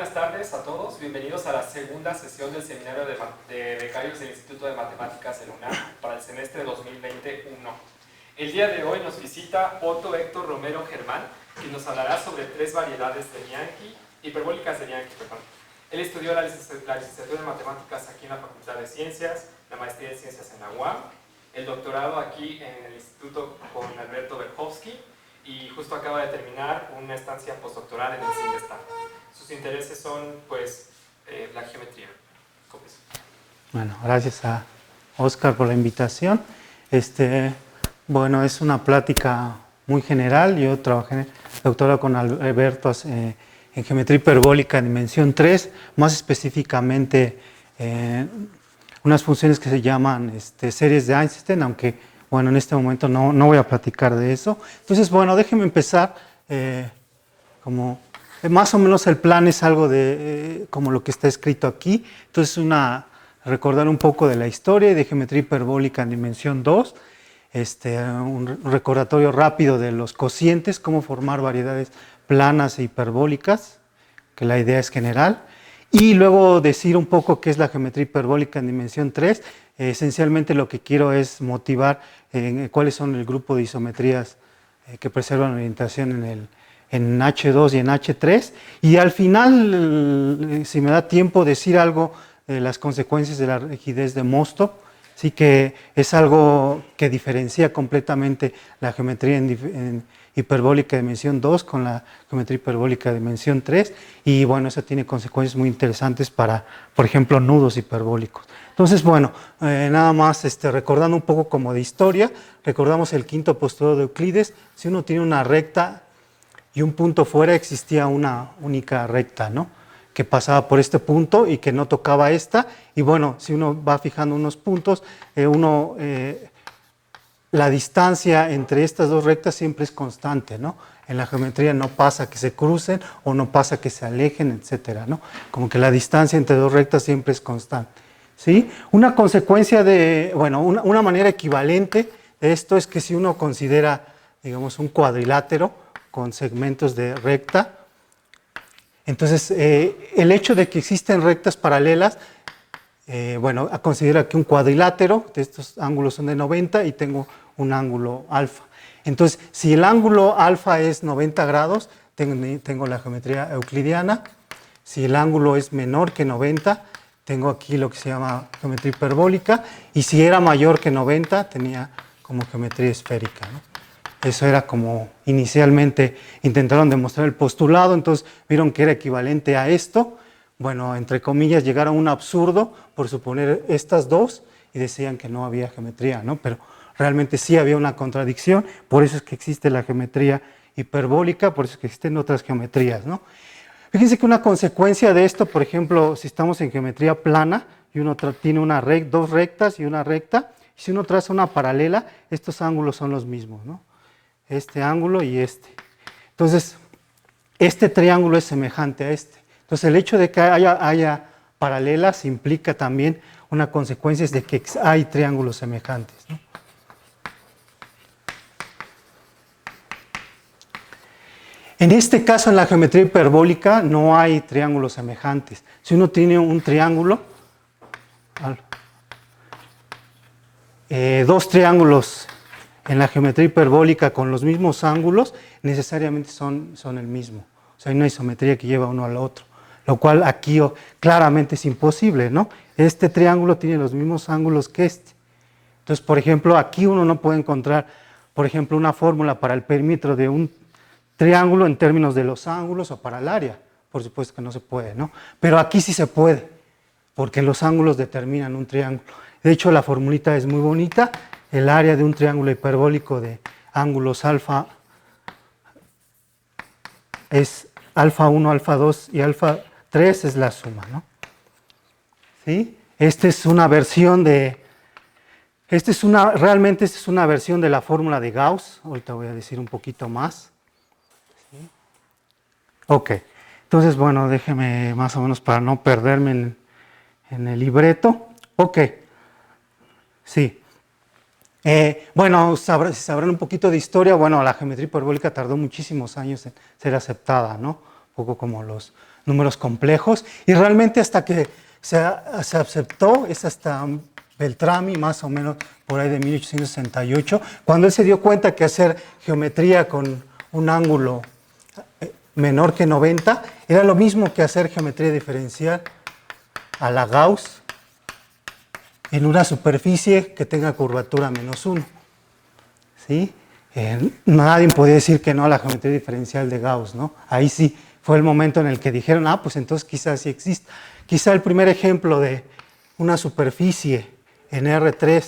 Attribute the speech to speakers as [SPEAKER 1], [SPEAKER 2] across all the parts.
[SPEAKER 1] buenas tardes a todos. Bienvenidos a la segunda sesión del seminario de becarios del Instituto de Matemáticas de la UNAM para el semestre 2021. El día de hoy nos visita Otto Héctor Romero Germán, quien nos hablará sobre tres variedades de Bianchi, hiperbólicas de Bianchi, perdón. Él estudió la licenciatura en Matemáticas aquí en la Facultad de Ciencias, la maestría en Ciencias en la UAM, el doctorado aquí en el Instituto con Alberto Berkowski, y justo acaba de terminar una estancia postdoctoral en el CINDESTAN. Sus intereses son, pues, la geometría.
[SPEAKER 2] Bueno, gracias a Oscar por la invitación. Bueno, es una plática muy general. Yo trabajé doctorado con Alberto en geometría hiperbólica en dimensión 3, más específicamente unas funciones que se llaman series de Einstein, aunque bueno, en este momento no voy a platicar de eso. Entonces, bueno, déjenme empezar como más o menos el plan es algo de como lo que está escrito aquí. Entonces, recordar un poco de la historia de geometría hiperbólica en dimensión 2, un recordatorio rápido de los cocientes, cómo formar variedades planas e hiperbólicas, que la idea es general. Y luego decir un poco qué es la geometría hiperbólica en dimensión 3. Esencialmente lo que quiero es motivar cuáles son el grupo de isometrías que preservan orientación en H2 y en H3. Y al final, si me da tiempo, decir algo de las consecuencias de la rigidez de Moostop. Sí que es algo que diferencia completamente la geometría en hiperbólica de dimensión 2 con la geometría hiperbólica de dimensión 3, y bueno, eso tiene consecuencias muy interesantes para, por ejemplo, nudos hiperbólicos. Entonces, bueno, nada más recordando un poco como de historia, recordamos el quinto postulado de Euclides: si uno tiene una recta y un punto fuera, existía una única recta, ¿no?, que pasaba por este punto y que no tocaba esta. Y bueno, si uno va fijando unos puntos, la distancia entre estas dos rectas siempre es constante, ¿no? En la geometría no pasa que se crucen o no pasa que se alejen, etcétera, ¿no? Como que la distancia entre dos rectas siempre es constante, ¿sí? Una consecuencia bueno, una manera equivalente de esto es que si uno considera, digamos, un cuadrilátero con segmentos de recta, entonces el hecho de que existen rectas paralelas, bueno, considera que un cuadrilátero de estos ángulos son de 90 y tengo un ángulo alfa. Entonces, si el ángulo alfa es 90 grados, tengo la geometría euclidiana. Si el ángulo es menor que 90, tengo aquí lo que se llama geometría hiperbólica. Y si era mayor que 90, tenía como geometría esférica, ¿no? Eso era como inicialmente intentaron demostrar el postulado, entonces vieron que era equivalente a esto. Bueno, entre comillas, llegaron a un absurdo por suponer estas dos y decían que no había geometría, ¿no? Pero realmente sí había una contradicción, por eso es que existe la geometría hiperbólica, por eso es que existen otras geometrías, ¿no? Fíjense que una consecuencia de esto, por ejemplo, si estamos en geometría plana y uno tiene dos rectas y una recta, y si uno traza una paralela, estos ángulos son los mismos, ¿no? Este ángulo y este. Entonces, este triángulo es semejante a este. Entonces, el hecho de que haya paralelas implica también una consecuencia de que hay triángulos semejantes, ¿no? En este caso, en la geometría hiperbólica, no hay triángulos semejantes. Si uno tiene un triángulo, dos triángulos en la geometría hiperbólica con los mismos ángulos, necesariamente son el mismo. O sea, hay una isometría que lleva uno al otro, lo cual aquí claramente es imposible, ¿no? Este triángulo tiene los mismos ángulos que este. Entonces, por ejemplo, aquí uno no puede encontrar, por ejemplo, una fórmula para el perímetro de un triángulo en términos de los ángulos o para el área. Por supuesto que no se puede, ¿no? Pero aquí sí se puede, porque los ángulos determinan un triángulo. De hecho, la formulita es muy bonita. El área de un triángulo hiperbólico de ángulos alfa es alfa 1, alfa 2 y alfa 3 es la suma, ¿no? ¿Sí? Esta es una versión realmente esta es una versión de la fórmula de Gauss. Ahorita voy a decir un poquito más. ¿Sí? Ok, entonces, bueno, déjeme más o menos para no perderme en el libreto. Ok, sí. Bueno, si sabrán un poquito de historia, bueno, la geometría hiperbólica tardó muchísimos años en ser aceptada, ¿no? Un poco como los números complejos, y realmente hasta que se aceptó, es hasta Beltrami, más o menos por ahí de 1868, cuando él se dio cuenta que hacer geometría con un ángulo menor que 90 era lo mismo que hacer geometría diferencial a la Gauss en una superficie que tenga curvatura -1. ¿Sí? Nadie podía decir que no a la geometría diferencial de Gauss, ¿no? Ahí sí fue el momento en el que dijeron, pues entonces quizás sí existe. Quizá el primer ejemplo de una superficie en R3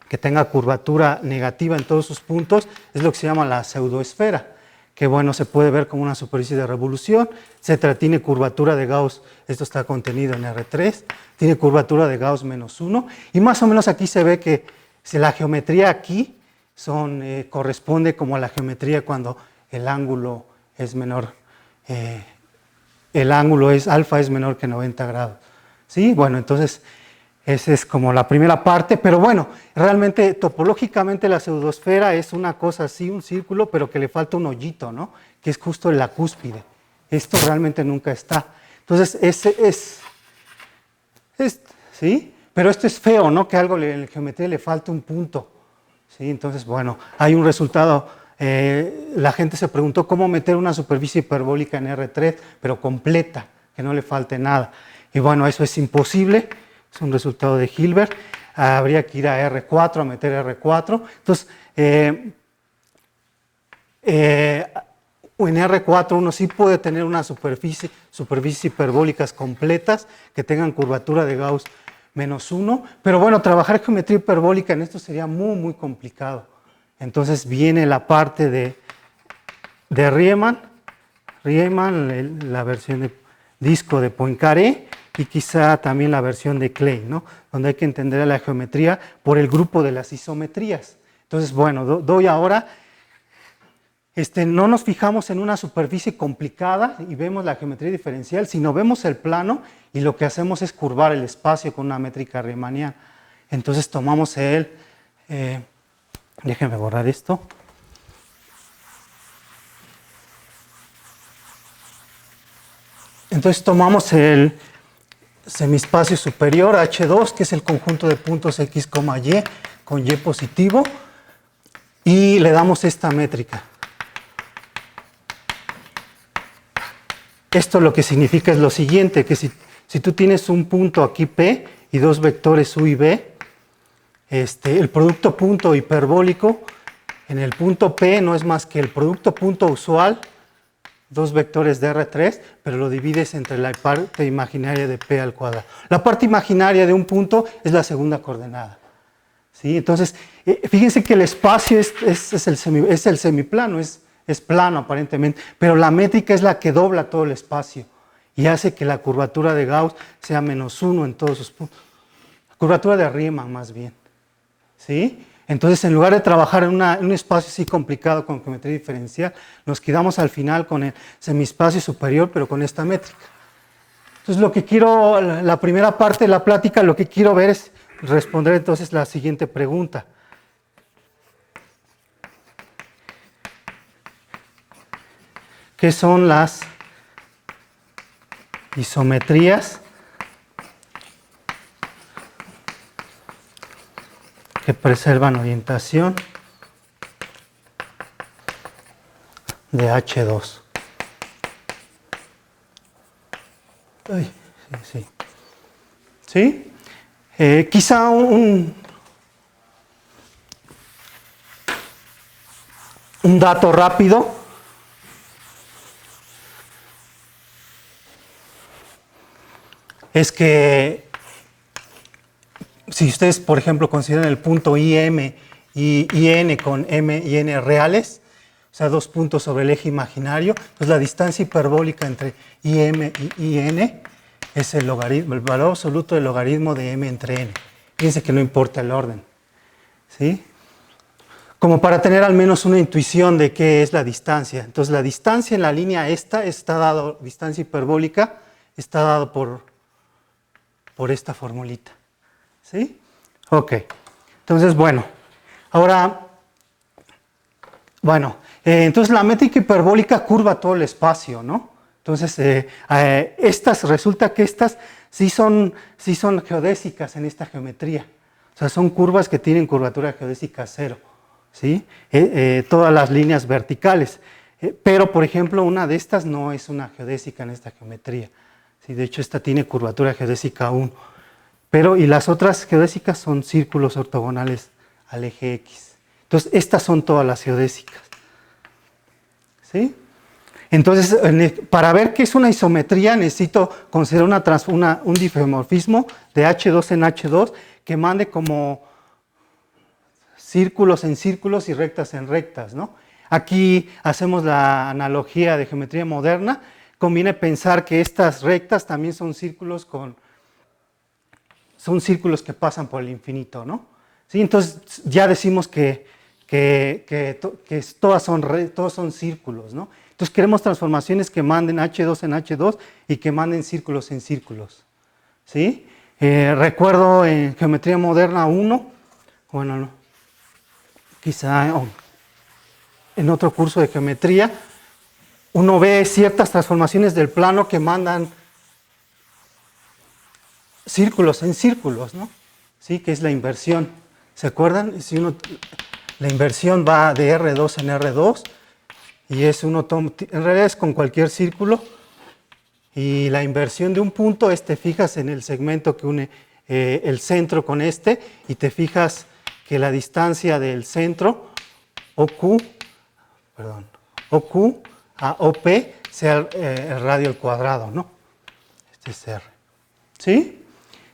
[SPEAKER 2] que tenga curvatura negativa en todos sus puntos es lo que se llama la pseudoesfera, que bueno, se puede ver como una superficie de revolución, etcétera. Tiene curvatura de Gauss, esto está contenido en R3, tiene curvatura de Gauss -1, y más o menos aquí se ve que si la geometría aquí corresponde como a la geometría cuando el ángulo es menor, alfa es menor que 90 grados. ¿Sí? Bueno, entonces esa es como la primera parte, pero bueno, realmente topológicamente la pseudoesfera es una cosa así, un círculo, pero que le falta un hoyito, ¿no? Que es justo en la cúspide. Esto realmente nunca está. Entonces, ¿sí? Pero esto es feo, ¿no? Que algo en la geometría le falta un punto. ¿Sí? Entonces, bueno, hay un resultado. La gente se preguntó cómo meter una superficie hiperbólica en R3, pero completa, que no le falte nada. Y bueno, eso es imposible. Es un resultado de Hilbert. Habría que ir a R4, a meter R4. Entonces, en R4 uno sí puede tener una superficies hiperbólicas completas que tengan curvatura de Gauss -1, pero bueno, trabajar geometría hiperbólica en esto sería muy, muy complicado. Entonces viene la parte de Riemann, la versión de disco de Poincaré, y quizá también la versión de Klein, ¿no? Donde hay que entender la geometría por el grupo de las isometrías. Entonces, bueno, doy ahora, no nos fijamos en una superficie complicada y vemos la geometría diferencial, sino vemos el plano y lo que hacemos es curvar el espacio con una métrica riemanniana. Entonces tomamos déjenme borrar esto. Entonces tomamos el semiespacio superior H2, que es el conjunto de puntos X, Y, con Y positivo, y le damos esta métrica. Esto lo que significa es lo siguiente, que si tú tienes un punto aquí P y dos vectores U y B, el producto punto hiperbólico en el punto P no es más que el producto punto usual, dos vectores de R3, pero lo divides entre la parte imaginaria de P al cuadrado. La parte imaginaria de un punto es la segunda coordenada. ¿Sí? Entonces, fíjense que el espacio es el semiplano, es plano aparentemente, pero la métrica es la que dobla todo el espacio y hace que la curvatura de Gauss sea -1 en todos sus puntos. La curvatura de Riemann más bien. ¿Sí? Entonces, en lugar de trabajar en un espacio así complicado con geometría diferencial, nos quedamos al final con el semiespacio superior, pero con esta métrica. Entonces, lo que quiero, la primera parte de la plática, lo que quiero ver es responder entonces la siguiente pregunta. ¿Qué son las isometrías que preservan orientación de H2? Ay, sí. ¿Sí? Quizá un dato rápido. Es que si ustedes, por ejemplo, consideran el punto IM y IN con M y N reales, o sea, dos puntos sobre el eje imaginario, pues la distancia hiperbólica entre IM y IN es el valor absoluto del logaritmo de M entre N. Fíjense que no importa el orden. ¿Sí? Como para tener al menos una intuición de qué es la distancia. Entonces, la distancia en la línea está dado, distancia hiperbólica, está dado por esta formulita. ¿Sí? Ok. Entonces, bueno. Ahora, bueno, entonces la métrica hiperbólica curva todo el espacio, ¿no? Entonces, resulta que estas sí son geodésicas en esta geometría. O sea, son curvas que tienen curvatura geodésica 0, ¿sí? Todas las líneas verticales. Pero, por ejemplo, una de estas no es una geodésica en esta geometría. ¿Sí? De hecho, esta tiene curvatura geodésica 1. Y las otras geodésicas son círculos ortogonales al eje X. Entonces, estas son todas las geodésicas. ¿Sí? Entonces, para ver qué es una isometría, necesito considerar un difeomorfismo de H2 en H2 que mande como círculos en círculos y rectas en rectas, ¿no? Aquí hacemos la analogía de geometría moderna. Conviene pensar que estas rectas también son círculos que pasan por el infinito, ¿no? ¿Sí? Entonces, ya decimos que todos son círculos, ¿no? Entonces queremos transformaciones que manden H2 en H2 y que manden círculos en círculos, ¿sí? Recuerdo en geometría moderna 1, bueno, no, quizá en otro curso de geometría, uno ve ciertas transformaciones del plano que mandan círculos en círculos, ¿no? ¿Sí? Que es la inversión. ¿Se acuerdan? La inversión va de R2 en R2. Y en realidad es con cualquier círculo, y la inversión de un punto es te fijas en el segmento que une el centro con y te fijas que la distancia del centro, OQ a OP, sea el radio al cuadrado, ¿no? Este es R. ¿Sí?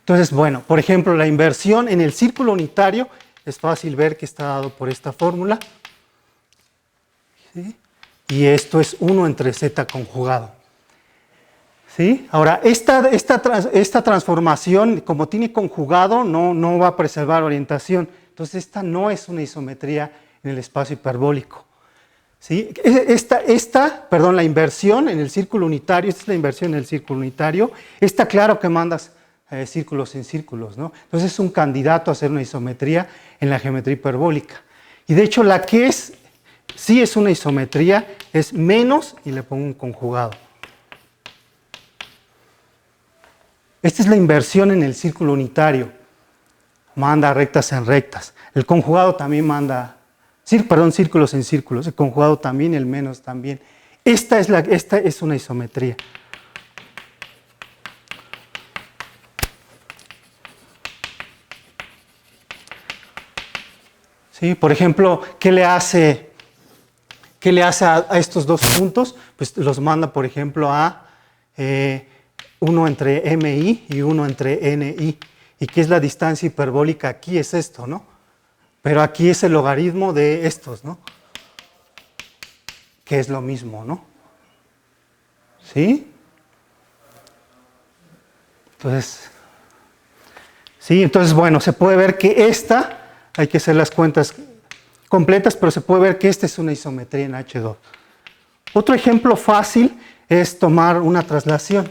[SPEAKER 2] Entonces, bueno, por ejemplo, la inversión en el círculo unitario es fácil ver que está dado por esta fórmula. ¿Sí? Y esto es 1 entre z conjugado. ¿Sí? Ahora, esta transformación, como tiene conjugado, no va a preservar orientación. Entonces, esta no es una isometría en el espacio hiperbólico. ¿Sí? La inversión en el círculo unitario, esta es la inversión en el círculo unitario, está claro que mandas círculos en círculos, ¿no? Entonces, es un candidato a hacer una isometría en la geometría hiperbólica. Y de hecho, la que sí es una isometría, es menos, y le pongo un conjugado. Esta es la inversión en el círculo unitario. Manda rectas en rectas. El conjugado también manda, círculos en círculos. El conjugado también, el menos también. Esta es una isometría. ¿Sí? Por ejemplo, ¿qué le hace a estos dos puntos? Pues los manda, por ejemplo, a 1 entre MI y 1 entre NI. ¿Y qué es la distancia hiperbólica? Aquí es esto, ¿no? Pero aquí es el logaritmo de estos, ¿no? Que es lo mismo, ¿no? ¿Sí? Entonces, bueno, se puede ver que hay que hacer las cuentas completas, pero se puede ver que esta es una isometría en H2. Otro ejemplo fácil es tomar una traslación.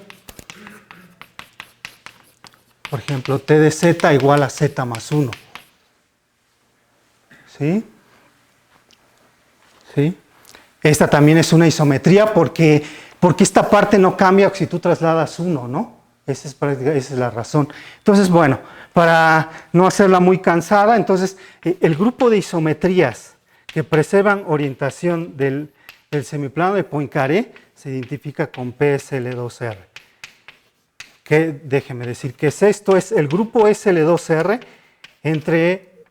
[SPEAKER 2] Por ejemplo, T de Z igual a Z más 1. ¿Sí? ¿Sí? Esta también es una isometría porque esta parte no cambia si tú trasladas 1, ¿no? Esa es la razón. Entonces, bueno, para no hacerla muy cansada, entonces el grupo de isometrías que preservan orientación del semiplano de Poincaré se identifica con PSL2R. Déjeme decir qué es esto. Es el grupo SL2R entre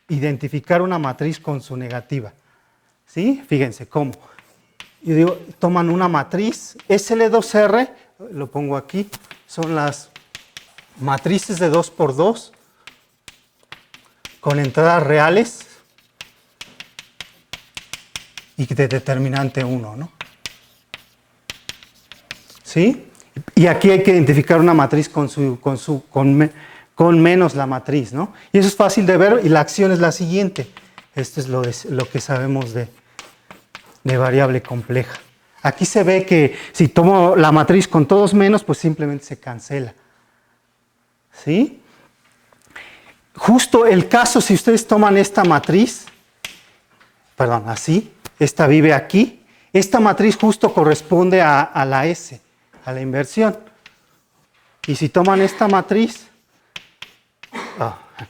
[SPEAKER 2] identificar una matriz con su negativa. ¿Sí? Fíjense cómo. Yo digo, toman una matriz SL2R, lo pongo aquí, son las matrices de 2 por 2 con entradas reales y de determinante 1, ¿no? ¿Sí? Y aquí hay que identificar una matriz con menos la matriz, ¿no? Y eso es fácil de ver y la acción es la siguiente. Esto es lo que sabemos de variable compleja. Aquí se ve que si tomo la matriz con todos menos, pues simplemente se cancela. ¿Sí? Justo el caso, si ustedes toman esta matriz, así, esta vive aquí, esta matriz justo corresponde a la S, a la inversión. Y si toman esta matriz,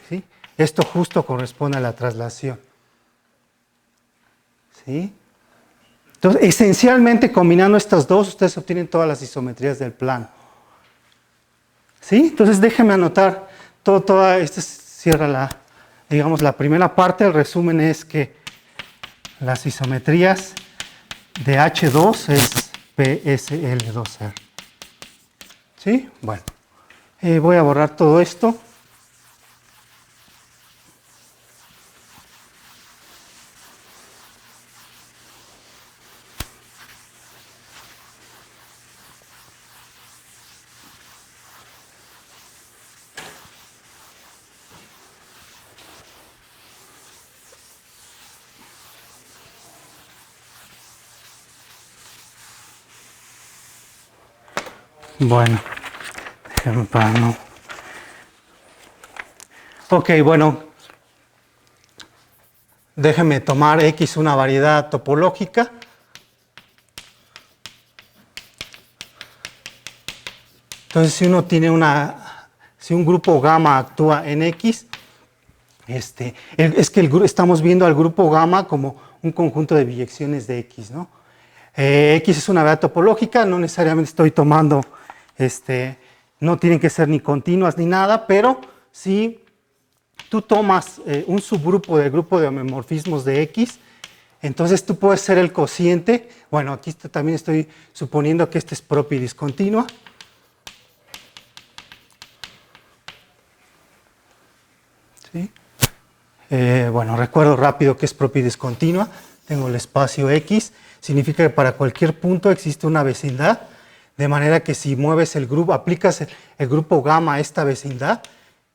[SPEAKER 2] ¿sí? Esto justo corresponde a la traslación. ¿Sí? Entonces, esencialmente, combinando estas dos, ustedes obtienen todas las isometrías del plano. ¿Sí? Entonces, déjenme anotar toda esta cierra digamos, la primera parte. El resumen es que las isometrías de H2 es PSL2R. ¿Sí? Bueno, voy a borrar todo esto. Bueno, déjame para no. Ok, bueno, déjeme tomar X una variedad topológica. Entonces, si uno tiene si un grupo gamma actúa en X, es que estamos viendo al grupo gamma como un conjunto de biyecciones de X, ¿no? X es una variedad topológica, no necesariamente estoy tomando, no tienen que ser ni continuas ni nada, pero si tú tomas un subgrupo del grupo de homeomorfismos de X, entonces tú puedes ser el cociente. Bueno, aquí también estoy suponiendo que esta es propia y discontinua. ¿Sí? Bueno, recuerdo rápido que es propia y discontinua. Tengo el espacio X. Significa que para cualquier punto existe una vecindad, de manera que si mueves el grupo, aplicas el grupo gamma a esta vecindad,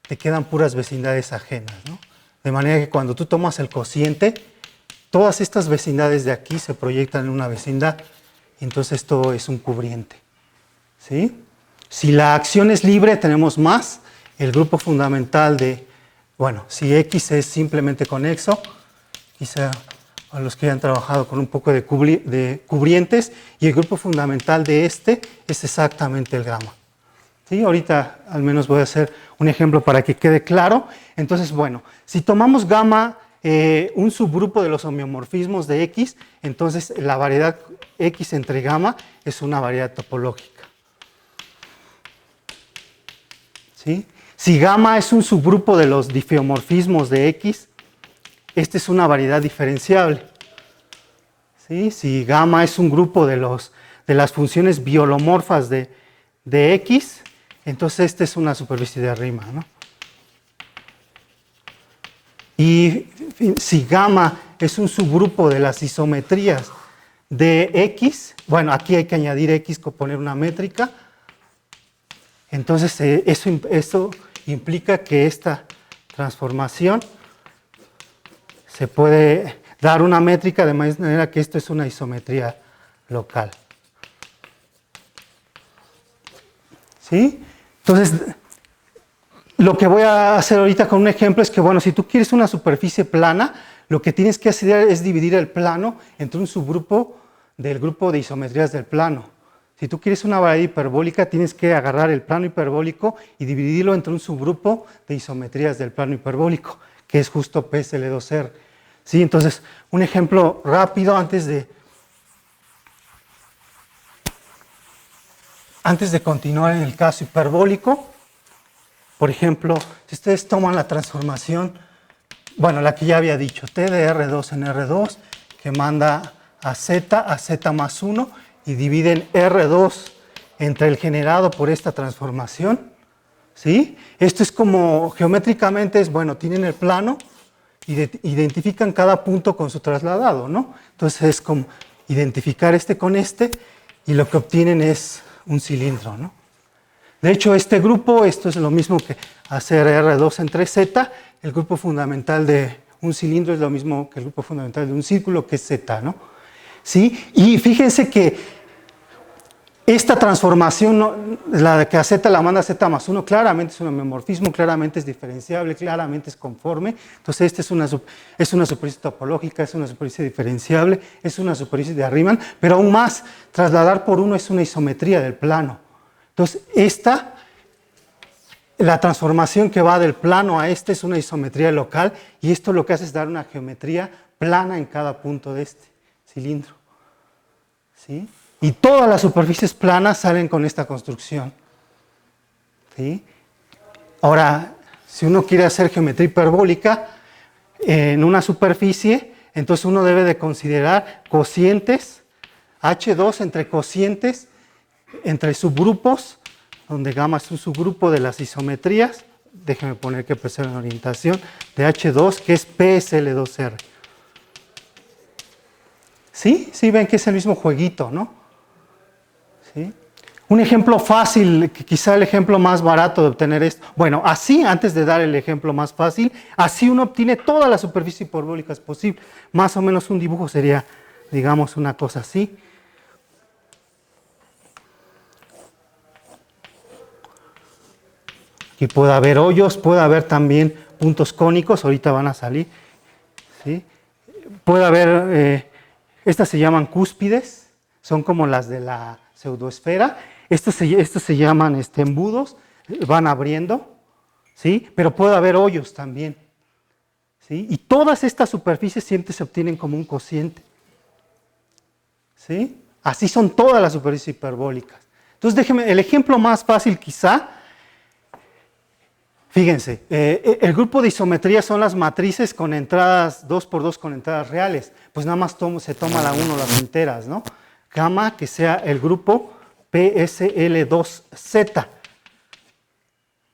[SPEAKER 2] te quedan puras vecindades ajenas, ¿no? De manera que cuando tú tomas el cociente, todas estas vecindades de aquí se proyectan en una vecindad, y entonces esto es un cubriente. ¿Sí? Si la acción es libre, tenemos más el grupo fundamental de, bueno, si X es simplemente conexo, quizá a los que hayan trabajado con un poco de cubrientes, y el grupo fundamental de este es exactamente el gamma. ¿Sí? Ahorita al menos voy a hacer un ejemplo para que quede claro. Entonces, bueno, si tomamos gamma, un subgrupo de los homeomorfismos de X, entonces la variedad X entre gamma es una variedad topológica. ¿Sí? Si gamma es un subgrupo de los difeomorfismos de X, esta es una variedad diferenciable. ¿Sí? Si gamma es un grupo de las funciones biolomorfas de X, entonces esta es una superficie de Riemann, ¿no? Y si gamma es un subgrupo de las isometrías de X, bueno, aquí hay que añadir X, poner una métrica. Entonces eso implica que esta transformación se puede dar una métrica de manera que esto es una isometría local. ¿Sí? Entonces, lo que voy a hacer ahorita con un ejemplo es que, bueno, si tú quieres una superficie plana, lo que tienes que hacer es dividir el plano entre un subgrupo del grupo de isometrías del plano. Si tú quieres una variedad hiperbólica, tienes que agarrar el plano hiperbólico y dividirlo entre un subgrupo de isometrías del plano hiperbólico, que es justo PSL2R. ¿Sí? Entonces, un ejemplo rápido antes de continuar en el caso hiperbólico. Por ejemplo, si ustedes toman la transformación, bueno, la que ya había dicho, T de R2 en R2, que manda a Z más 1, y dividen R2 entre el generado por esta transformación. ¿Sí? Esto es como, geométricamente es, bueno, tienen el plano, identifican cada punto con su trasladado, ¿no? Entonces es como identificar este con este, y lo que obtienen es un cilindro, ¿no? De hecho, este grupo, esto es lo mismo que hacer R2 entre Z, el grupo fundamental de un cilindro es lo mismo que el grupo fundamental de un círculo, que es Z, ¿no? ¿Sí? Y fíjense que Esta transformación, la que a Z la manda a Z más 1, claramente es un homeomorfismo, claramente es diferenciable, claramente es conforme. Entonces, esta es una superficie topológica, es una superficie diferenciable, es una superficie de Riemann, pero aún más, trasladar por 1 es una isometría del plano. Entonces, la transformación que va del plano a este es una isometría local, y esto lo que hace es dar una geometría plana en cada punto de este cilindro. ¿Sí? Y todas las superficies planas salen con esta construcción. ¿Sí? Ahora, si uno quiere hacer geometría hiperbólica en una superficie, entonces uno debe de considerar cocientes, H2 entre cocientes, entre subgrupos, donde gamma es un subgrupo de las isometrías. Déjenme poner que precede en orientación de H2, que es PSL2R. ¿Sí? Sí, ven que es el mismo jueguito, ¿no? ¿Sí? Un ejemplo fácil, que quizá el ejemplo más barato de obtener esto. Bueno, así, antes de dar el ejemplo más fácil, así uno obtiene todas las superficies hiperbólicas posibles. Más o menos un dibujo sería, digamos, una cosa así. Aquí puede haber hoyos, puede haber también puntos cónicos, ahorita van a salir. ¿Sí? Puede haber, estas se llaman cúspides, son como las de la pseudoesfera. Estos se llaman embudos, van abriendo, ¿sí? Pero puede haber hoyos también, ¿sí? Y todas estas superficies siempre se obtienen como un cociente, ¿sí? Así son todas las superficies hiperbólicas. Entonces, déjenme, el ejemplo más fácil quizá, fíjense, el grupo de isometría son las matrices con entradas 2×2 con entradas reales. Pues nada más se toma la 1, las enteras, ¿no? Gamma que sea el grupo PSL2Z.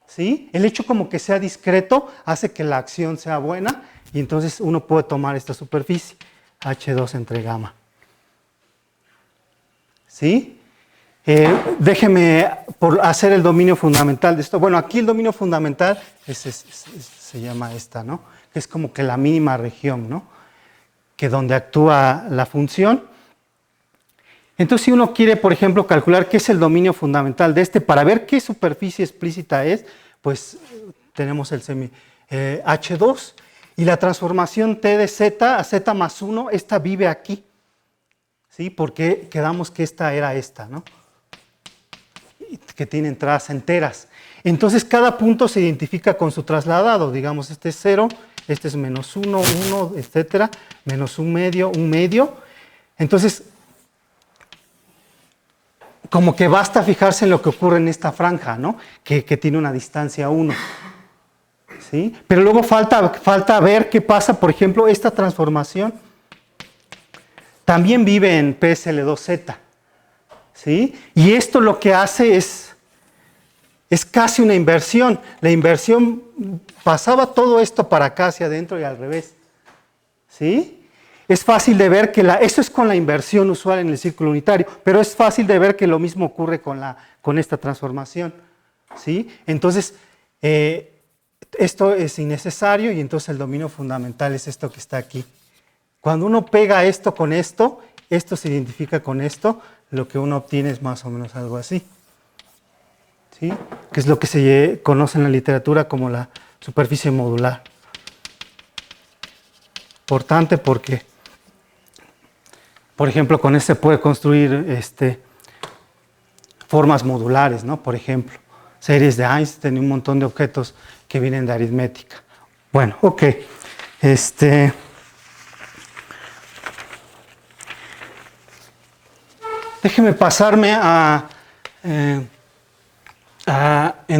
[SPEAKER 2] ¿Sí? El hecho como que sea discreto hace que la acción sea buena y entonces uno puede tomar esta superficie, H2 entre gamma. ¿Sí? Déjeme por hacer el dominio fundamental de esto. Bueno, aquí el dominio fundamental se llama esta, ¿no? Que es como que la mínima región, ¿no? Que donde actúa la función. Entonces, si uno quiere, por ejemplo, calcular qué es el dominio fundamental de este, para ver qué superficie explícita es, pues tenemos el H2 y la transformación T de Z a Z más 1, esta vive aquí, ¿sí? Porque quedamos que esta era esta, ¿no? Que tiene entradas enteras. Entonces, cada punto se identifica con su trasladado, digamos, este es 0, este es menos 1, 1, etcétera, menos un medio. Entonces, como que basta fijarse en lo que ocurre en esta franja, ¿no? Que tiene una distancia 1. ¿Sí? Pero luego falta ver qué pasa, por ejemplo, esta transformación también vive en PSL2Z. ¿Sí? Y esto lo que hace es casi una inversión. La inversión pasaba todo esto para acá hacia adentro y al revés. ¿Sí? Es fácil de ver que eso es con la inversión usual en el círculo unitario, pero es fácil de ver que lo mismo ocurre con esta transformación. ¿Sí? Entonces, esto es innecesario y entonces el dominio fundamental es esto que está aquí. Cuando uno pega esto con esto se identifica con esto, lo que uno obtiene es más o menos algo así. ¿Sí? Que es lo que se conoce en la literatura como la superficie modular. Importante porque, por ejemplo, con este se puede construir formas modulares, ¿no? Por ejemplo, series de Einstein y un montón de objetos que vienen de aritmética. Bueno, ok. Déjeme pasarme en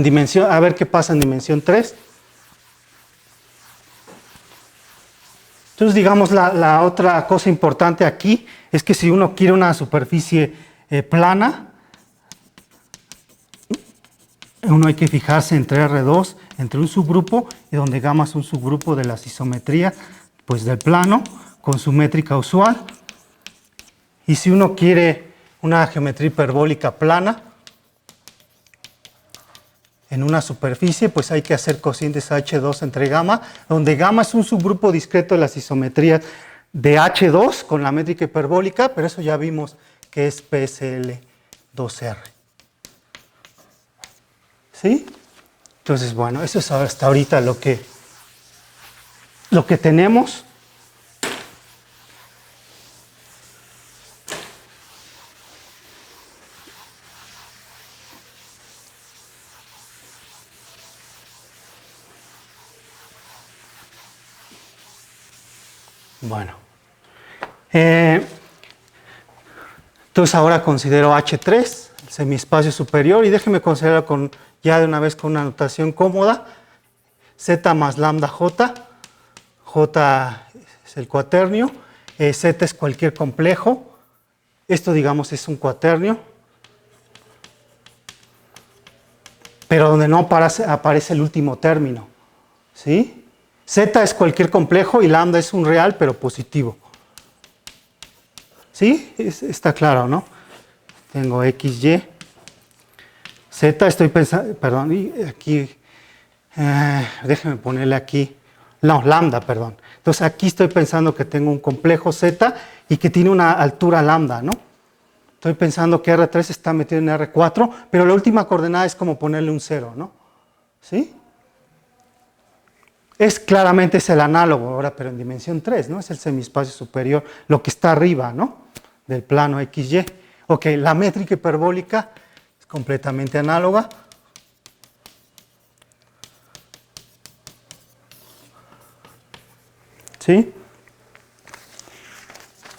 [SPEAKER 2] dimensión, a ver qué pasa en dimensión 3. Entonces, digamos, la otra cosa importante aquí es que si uno quiere una superficie plana, uno hay que fijarse entre R2, entre un subgrupo, y donde gamma es un subgrupo de las isometrías, pues del plano, con su métrica usual. Y si uno quiere una geometría hiperbólica plana, en una superficie, pues hay que hacer cocientes H2 entre gamma, donde gamma es un subgrupo discreto de las isometrías de H2 con la métrica hiperbólica, pero eso ya vimos que es PSL2Z. 2R. ¿Sí? Entonces, bueno, eso es hasta ahorita lo que tenemos. Bueno. Entonces ahora considero H3, el semiespacio superior, y déjeme considerar ya de una vez con una notación cómoda, Z más lambda J, J es el cuaternio, Z es cualquier complejo, esto digamos es un cuaternio, pero donde no aparece el último término, ¿sí? Z es cualquier complejo y lambda es un real pero positivo. ¿Sí? Está claro, ¿no? Tengo X, Y. Z, estoy pensando, perdón, y aquí, déjeme ponerle aquí, no, lambda, perdón. Entonces aquí estoy pensando que tengo un complejo Z y que tiene una altura lambda, ¿no? Estoy pensando que R3 está metido en R4, pero la última coordenada es como ponerle un 0, ¿no? ¿Sí? Claramente es el análogo ahora, pero en dimensión 3, ¿no? Es el semiespacio superior, lo que está arriba, ¿no? Del plano XY. Ok, la métrica hiperbólica es completamente análoga. ¿Sí?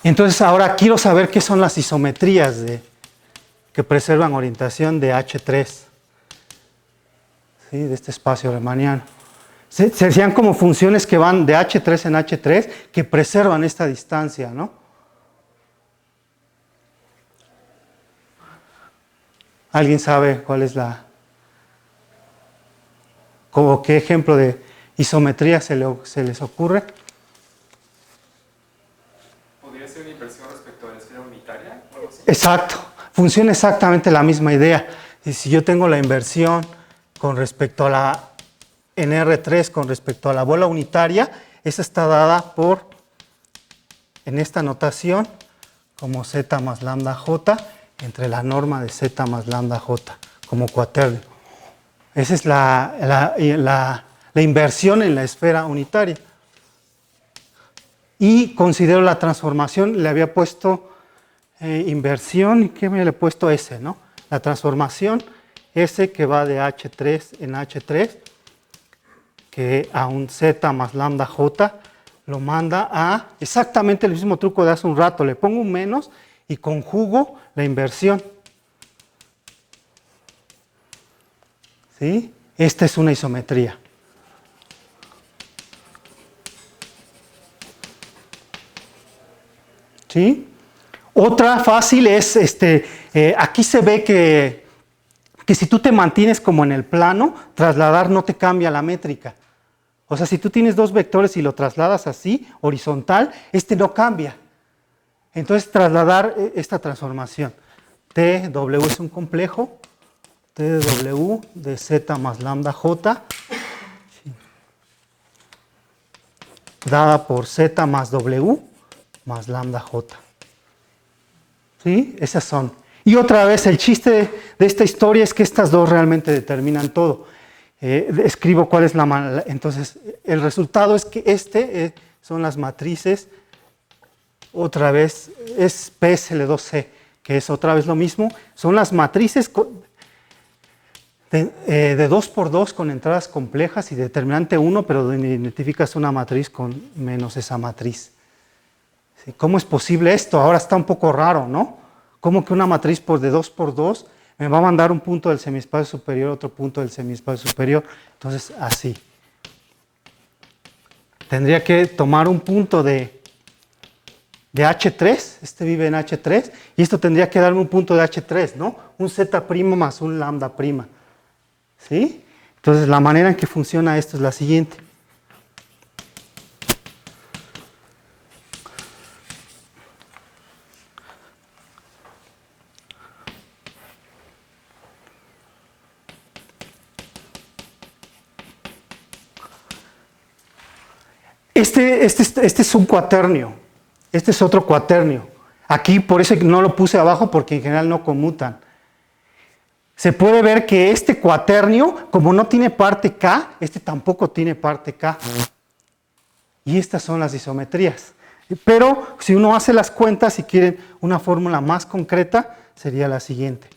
[SPEAKER 2] Entonces ahora quiero saber qué son las isometrías que preservan orientación de H3, ¿sí? De este espacio riemanniano. Se decían como funciones que van de H3 en H3 que preservan esta distancia, ¿no? ¿Alguien sabe cuál es como qué ejemplo de isometría se les ocurre?
[SPEAKER 1] ¿Podría ser una inversión respecto a la esfera unitaria o algo así?
[SPEAKER 2] Exacto, funciona exactamente la misma idea. Y si yo tengo la inversión con respecto a en R3 con respecto a la bola unitaria, esa está dada en esta notación, como Z más lambda J, entre la norma de Z más lambda J, como cuaternio. Esa es la inversión en la esfera unitaria. Y considero la transformación, le había puesto inversión, ¿y qué me le he puesto S, ¿no? La transformación S que va de H3 en H3, que a un Z más lambda J lo manda a exactamente el mismo truco de hace un rato. Le pongo un menos y conjugo la inversión. ¿Sí? Esta es una isometría. ¿Sí? Otra fácil es, aquí se ve que si tú te mantienes como en el plano, trasladar no te cambia la métrica. O sea, si tú tienes dos vectores y lo trasladas así, horizontal, no cambia. Entonces, trasladar esta transformación. TW es un complejo, TW de Z más lambda J, dada por Z más W más lambda J. ¿Sí? Esas son. Y otra vez, el chiste de esta historia es que estas dos realmente determinan todo. Escribo cuál es entonces, el resultado es que son las matrices, otra vez, es PSL2C, que es otra vez lo mismo. Son las matrices de 2 por 2 con entradas complejas y determinante 1, pero donde identificas una matriz con menos esa matriz. ¿Sí? ¿Cómo es posible esto? Ahora está un poco raro, ¿no? ¿Cómo que una matriz de 2 por 2 me va a mandar un punto del semiespacio superior, otro punto del semiespacio superior? Entonces, así. Tendría que tomar un punto de H3, vive en H3, y esto tendría que darme un punto de H3, ¿no? Un Z' más un lambda'. ¿Sí? Entonces, la manera en que funciona esto es la siguiente. Este es un cuaternio, este es otro cuaternio. Aquí por eso no lo puse abajo porque en general no conmutan. se puede ver que este cuaternio, como no tiene parte K, este tampoco tiene parte K. Y estas son las isometrías. Pero si uno hace las cuentas, si quieren una fórmula más concreta, sería la siguiente.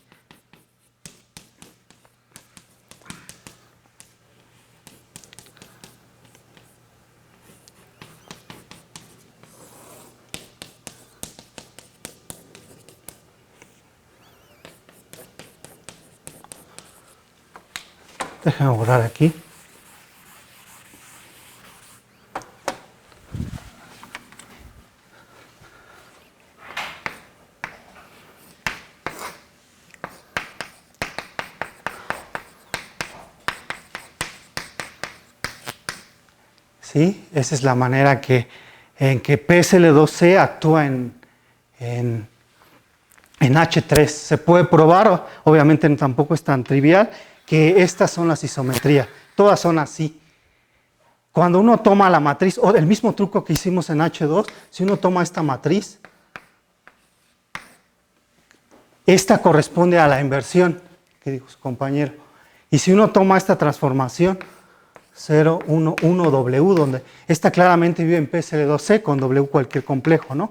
[SPEAKER 2] Déjame borrar aquí. ¿Sí? Esa es la manera en que PSL2C actúa en H3. Se puede probar, obviamente tampoco es tan trivial, que estas son las isometrías. Todas son así. Cuando uno toma la matriz, o el mismo truco que hicimos en H2, si uno toma esta matriz, esta corresponde a la inversión, que dijo su compañero. Y si uno toma esta transformación, 0, 1, 1, W, donde esta claramente vive en PSL2C con W cualquier complejo, ¿no?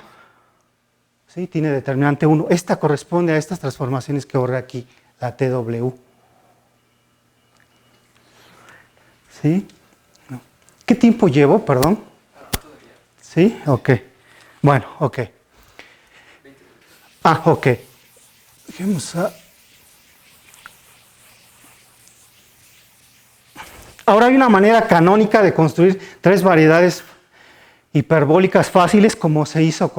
[SPEAKER 2] ¿Sí? Tiene determinante 1. Esta corresponde a estas transformaciones que borré aquí, la TW. ¿Sí? ¿Qué tiempo llevo? Perdón. ¿Sí? Ok. Bueno, ok. Ok. Dejemos a... Ahora hay una manera canónica de construir tres variedades hiperbólicas fáciles como se hizo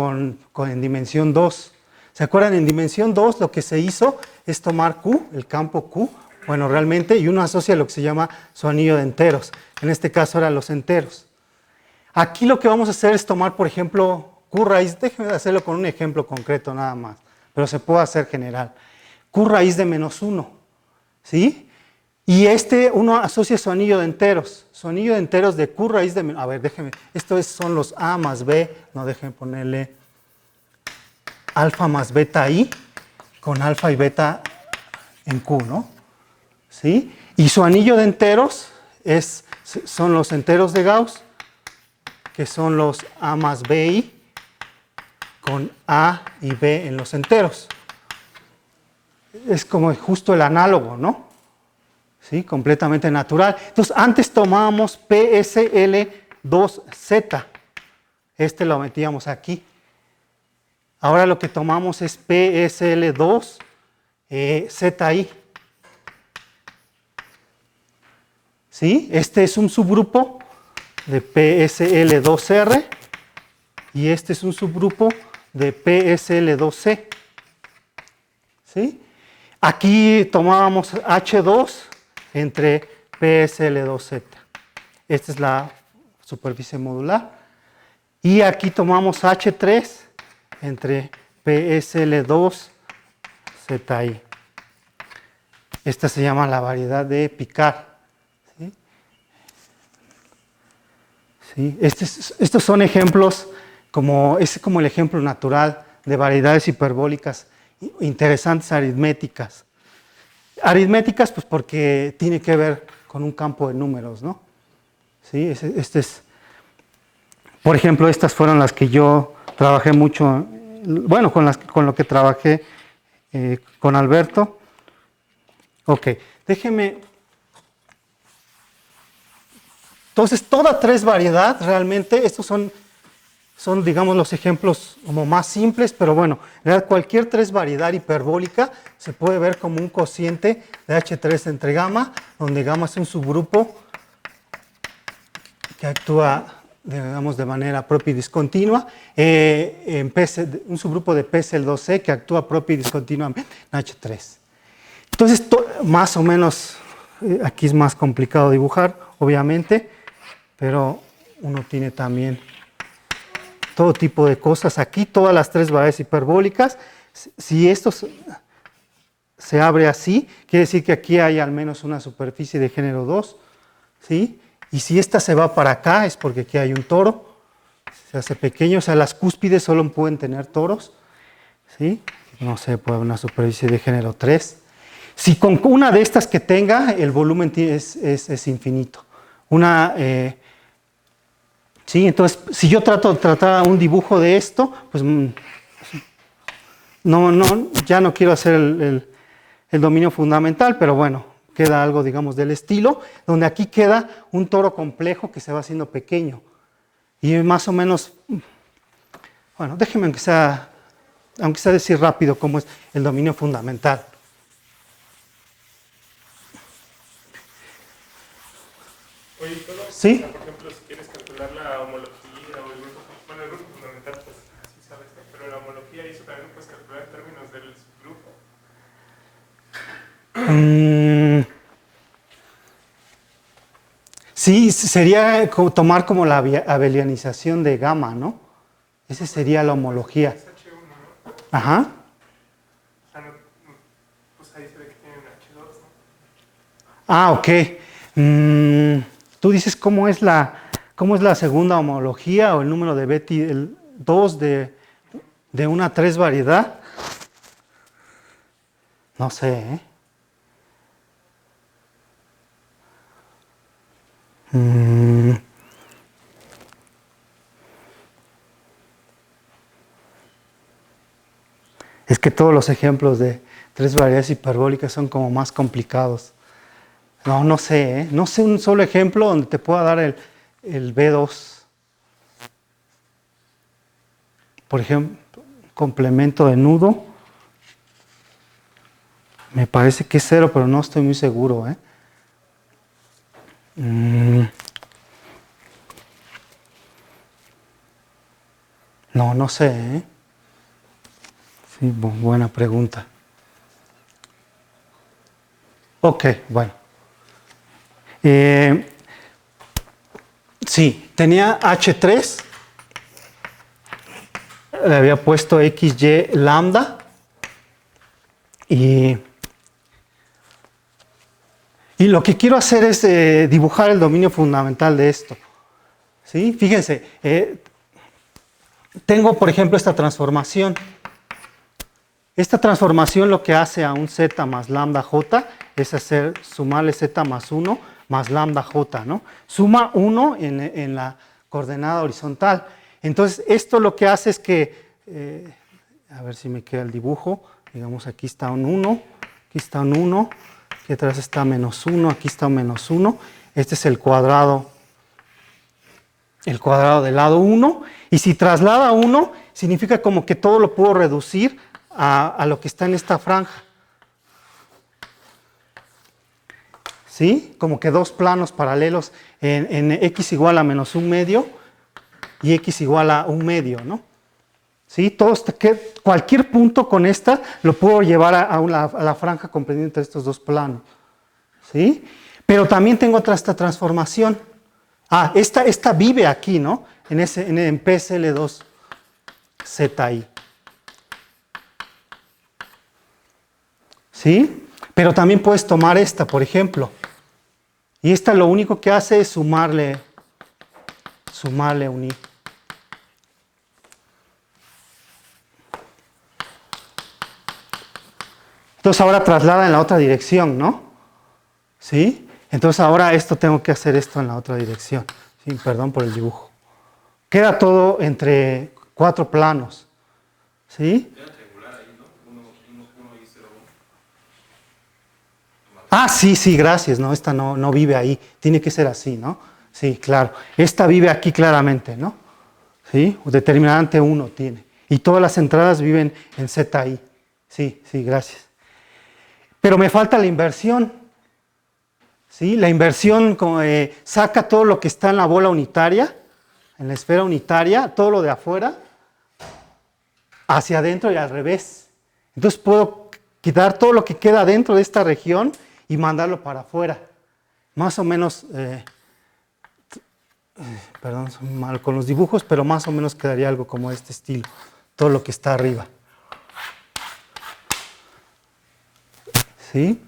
[SPEAKER 2] en dimensión 2. ¿Se acuerdan? En dimensión 2 lo que se hizo es tomar Q, el campo Q, bueno, realmente, y uno asocia lo que se llama su anillo de enteros. En este caso eran los enteros. Aquí lo que vamos a hacer es tomar, por ejemplo, Q raíz, déjenme hacerlo con un ejemplo concreto nada más, pero se puede hacer general. Q raíz de menos 1, ¿sí? Y uno asocia su anillo de enteros. Su anillo de enteros de Q raíz de... A ver, déjenme. Son los A más B. No, déjenme ponerle alfa más beta I con alfa y beta en Q, ¿no? ¿Sí? Y su anillo de enteros son los enteros de Gauss, que son los A más BI con A y B en los enteros. Es como justo el análogo, ¿no? ¿Sí? Completamente natural. Entonces, antes tomábamos PSL2Z. Este lo metíamos aquí. Ahora lo que tomamos es PSL2ZI. ¿Sí? Este es un subgrupo de PSL2R y este es un subgrupo de PSL2C. ¿Sí? Aquí tomábamos H2 entre PSL2Z. Esta es la superficie modular. Y aquí tomamos H3 entre PSL2ZI. Esta se llama la variedad de Picard. ¿Sí? ¿Sí? Estos son ejemplos, es como el ejemplo natural de variedades hiperbólicas interesantes aritméticas. Aritméticas, pues porque tiene que ver con un campo de números, ¿no? ¿Sí? Por ejemplo, estas fueron las que yo trabajé mucho, bueno, con lo que trabajé con Alberto. Ok, déjeme. Entonces, toda tres variedad, realmente, estos son, digamos, los ejemplos como más simples, pero bueno, en realidad cualquier tres variedad hiperbólica se puede ver como un cociente de H3 entre gamma, donde gamma es un subgrupo que actúa, digamos, de manera propia y discontinua, un subgrupo de PSL2C que actúa propia y discontinuamente en H3. Entonces, más o menos, aquí es más complicado dibujar, obviamente, pero uno tiene también todo tipo de cosas aquí, todas las tres variedades hiperbólicas. Si esto se abre así, quiere decir que aquí hay al menos una superficie de género 2, ¿sí? Y si esta se va para acá es porque aquí hay un toro, se hace pequeño, o sea, las cúspides solo pueden tener toros, ¿sí? No sé, puede haber una superficie de género 3. Si con una de estas que tenga, el volumen es infinito. Sí, entonces, si yo tratar un dibujo de esto, pues ya no quiero hacer el dominio fundamental, pero bueno, queda algo, digamos, del estilo, donde aquí queda un toro complejo que se va haciendo pequeño. Y más o menos, bueno, déjenme aunque sea decir rápido cómo es el dominio fundamental.
[SPEAKER 1] Oye, ¿todo?
[SPEAKER 2] ¿Sí?
[SPEAKER 1] O sea, por ejemplo, si quieres calcular la homología o el grupo fundamental, pues así sabes, ¿no? Pero la homología, eso también lo puedes calcular en términos del subgrupo.
[SPEAKER 2] Sí, sería tomar como la abelianización de gamma, ¿no? Esa sería la homología.
[SPEAKER 1] Es H1, ¿no?
[SPEAKER 2] Ajá.
[SPEAKER 1] O sea, pues ahí se ve que tienen H2, ¿no?
[SPEAKER 2] Ah, ok. Tú dices cómo es la segunda homología o el número de Betty, el 2 de una 3 variedad. No sé, ¿eh? Es que todos los ejemplos de 3 variedades hiperbólicas son como más complicados. No sé, ¿eh? No sé un solo ejemplo donde te pueda dar el B2. Por ejemplo, complemento de nudo. Me parece que es 0, pero no estoy muy seguro, ¿eh? No sé, ¿eh? Sí, buena pregunta. Ok, bueno. Sí, tenía H3. Le había puesto XY lambda. Y lo que quiero hacer es dibujar el dominio fundamental de esto. ¿Sí? Fíjense, tengo, por ejemplo, esta transformación. Esta transformación lo que hace a un z más lambda j es sumarle z más 1 más lambda j, ¿no? Suma 1 en la coordenada horizontal. Entonces, esto lo que hace es que, a ver si me queda el dibujo, digamos, aquí está un 1, aquí está un 1, aquí atrás está menos 1, aquí está un menos 1. Este es el cuadrado del lado 1. Y si traslada 1, significa como que todo lo puedo reducir a lo que está en esta franja. ¿Sí? Como que dos planos paralelos en x igual a menos 1/2 y x igual a 1/2, ¿no? ¿Sí? Cualquier punto con esta lo puedo llevar a la franja comprendida entre estos dos planos. ¿Sí? Pero también tengo esta transformación. Esta vive aquí, ¿no? En PSL2ZI. ¿Sí? Pero también puedes tomar esta, por ejemplo. Y esta lo único que hace es sumarle un i. Entonces ahora traslada en la otra dirección, ¿no? ¿Sí? Entonces ahora tengo que hacer esto en la otra dirección. Sí, perdón por el dibujo. Queda todo entre 4 planos. ¿Sí? Sí, gracias. No, esta no vive ahí. Tiene que ser así, ¿no? Sí, claro. Esta vive aquí claramente, ¿no? ¿Sí? Determinante 1 tiene. Y todas las entradas viven en ZI. Sí, gracias. Pero me falta la inversión. ¿Sí? La inversión saca todo lo que está en la bola unitaria, en la esfera unitaria, todo lo de afuera, hacia adentro y al revés. Entonces puedo quitar todo lo que queda dentro de esta región y mandarlo para afuera. Más o menos, perdón, soy mal con los dibujos, pero más o menos quedaría algo como este estilo, todo lo que está arriba. ¿Sí?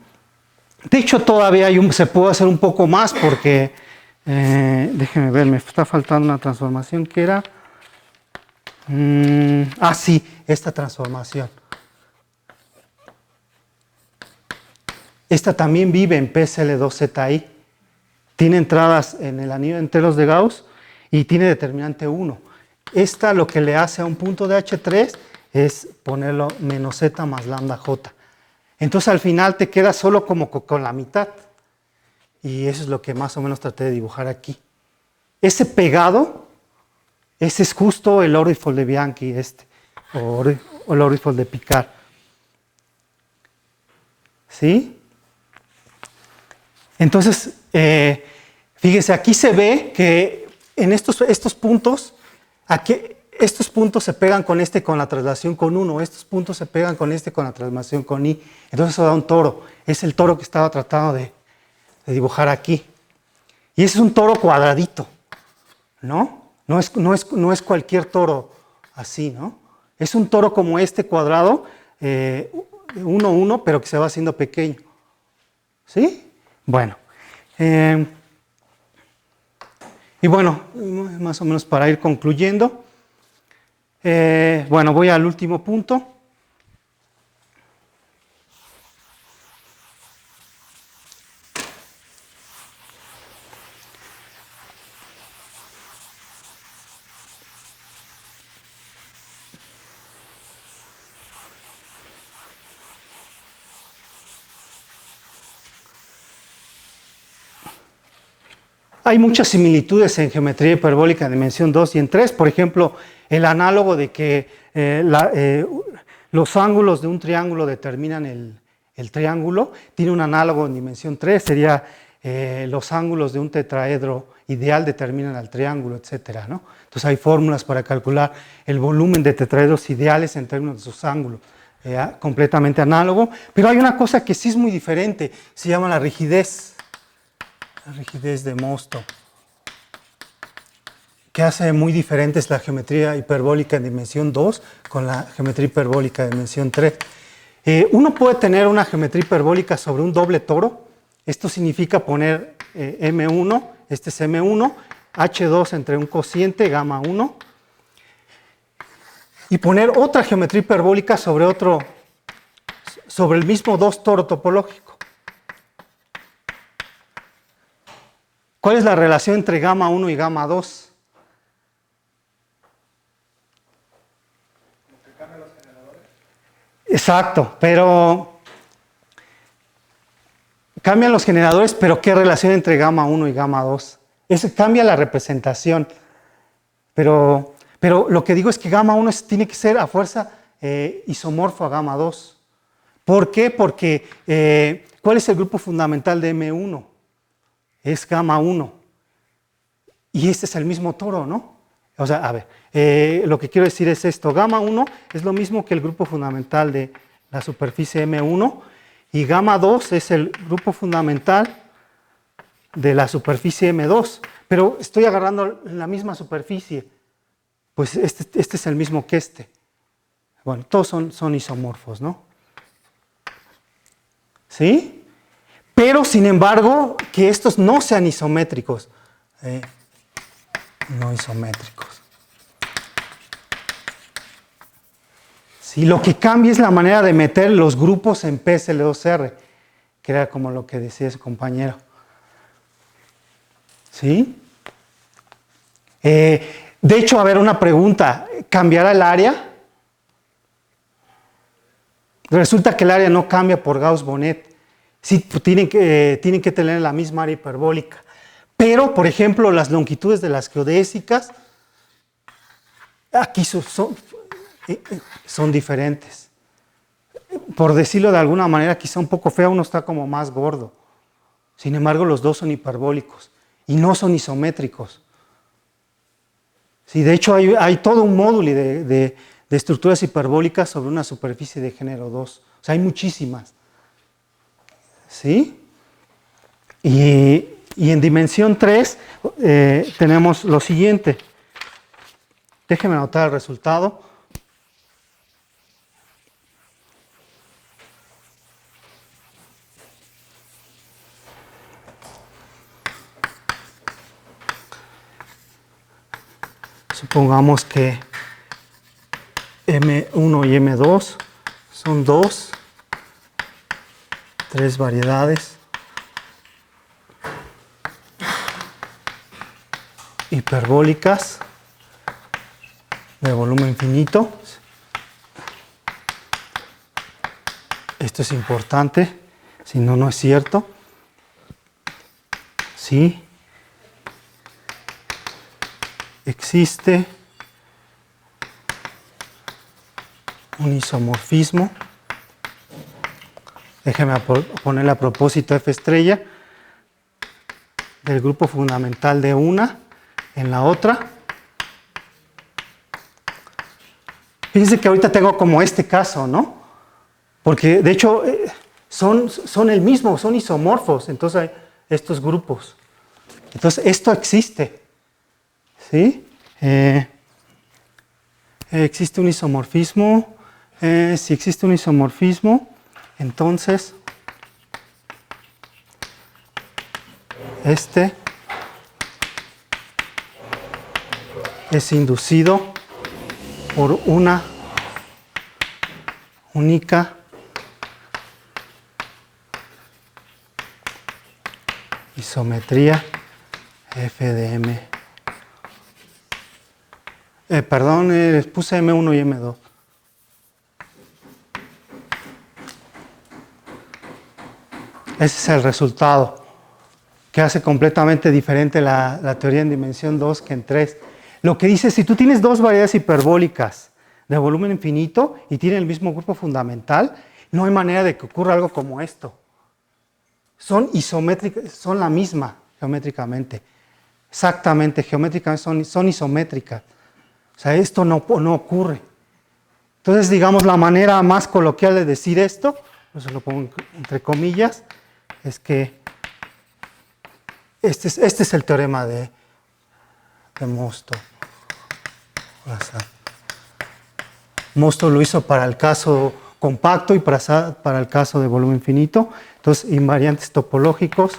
[SPEAKER 2] De hecho, todavía se puede hacer un poco más porque, déjenme ver, me está faltando una transformación que era, sí, esta transformación. Esta también vive en PSL2ZI. Tiene entradas en el anillo de enteros de Gauss y tiene determinante 1. Esta lo que le hace a un punto de H3 es ponerlo menos Z más lambda J. Entonces al final te queda solo como con la mitad. Y eso es lo que más o menos traté de dibujar aquí. Ese pegado, ese es justo el orbifold de Bianchi, o el orbifold de Picard. ¿Sí? Entonces, fíjese, aquí se ve que en estos puntos, estos puntos se pegan con la traslación con 1, estos puntos se pegan con con la traslación con I. Entonces eso da un toro. Es el toro que estaba tratando de dibujar aquí. Y ese es un toro cuadradito, ¿no? No es cualquier toro así, ¿no? Es un toro como este cuadrado, 1, 1, pero que se va haciendo pequeño. ¿Sí? Bueno. Y bueno, más o menos para ir concluyendo. Bueno, voy al último punto. Hay muchas similitudes en geometría hiperbólica en dimensión 2 y en 3. Por ejemplo, el análogo de que los ángulos de un triángulo determinan el triángulo, tiene un análogo en dimensión 3, sería los ángulos de un tetraedro ideal determinan al triángulo, etcétera, ¿no? Entonces hay fórmulas para calcular el volumen de tetraedros ideales en términos de sus ángulos, completamente análogo. Pero hay una cosa que sí es muy diferente, se llama la rigidez de Mosto, que hace muy diferentes la geometría hiperbólica en dimensión 2 con la geometría hiperbólica en dimensión 3. Uno puede tener una geometría hiperbólica sobre un doble toro. Esto significa poner M1, este es M1, H2 entre un cociente, gamma 1, y poner otra geometría hiperbólica sobre el mismo 2 toro topológico. ¿Cuál es la relación entre gamma 1 y gamma 2?
[SPEAKER 1] ¿Cambian los generadores?
[SPEAKER 2] Exacto, pero cambian los generadores, pero ¿qué relación entre gamma 1 y gamma 2? Cambia la representación, pero lo que digo es que gamma 1 tiene que ser a fuerza isomorfo a gamma 2. ¿Por qué? Porque ¿cuál es el grupo fundamental de M1? Es gamma 1. Y este es el mismo toro, ¿no? O sea, a ver, lo que quiero decir es esto. Gamma 1 es lo mismo que el grupo fundamental de la superficie M1 y gamma 2 es el grupo fundamental de la superficie M2. Pero estoy agarrando la misma superficie. Pues este es el mismo que este. Bueno, todos son isomorfos, ¿no? ¿Sí? Pero, sin embargo, que estos no sean isométricos. No isométricos. Sí, lo que cambia es la manera de meter los grupos en PSL2R, que era como lo que decía ese compañero. ¿Sí? De hecho, a ver, una pregunta. ¿Cambiará el área? Resulta que el área no cambia por Gauss-Bonnet. Sí, tienen que tener la misma área hiperbólica. Pero, por ejemplo, las longitudes de las geodésicas, aquí son diferentes. Por decirlo de alguna manera, quizá un poco fea, uno está como más gordo. Sin embargo, los dos son hiperbólicos y no son isométricos. Sí, de hecho, hay todo un módulo de estructuras hiperbólicas sobre una superficie de género 2. O sea, hay muchísimas. ¿Sí? Y en dimensión 3 tenemos lo siguiente. Déjenme anotar el resultado. Supongamos que M1 y M2 son 2, 3 variedades hiperbólicas de volumen finito. Esto es importante, si no, no es cierto. Sí. Existe un isomorfismo. Déjeme ponerle a propósito F estrella del grupo fundamental de una en la otra. Fíjense que ahorita tengo como este caso, ¿no? Porque de hecho son el mismo, son isomorfos, entonces hay estos grupos. Entonces esto existe, ¿sí? Existe un isomorfismo. Si existe un isomorfismo, entonces este es inducido por una única isometría F de M. Perdón, les puse M1 y M2. Ese es el resultado, que hace completamente diferente la teoría en dimensión 2 que en 3. Lo que dice, si tú tienes dos variedades hiperbólicas de volumen infinito y tienen el mismo grupo fundamental, no hay manera de que ocurra algo como esto. Son isométricas, son la misma geométricamente. Exactamente, geométricamente son isométricas. O sea, esto no ocurre. Entonces, digamos, la manera más coloquial de decir esto, pues lo pongo entre comillas, es que este es el teorema de Mosto. Mosto lo hizo para el caso compacto y para el caso de volumen finito. Entonces, invariantes topológicos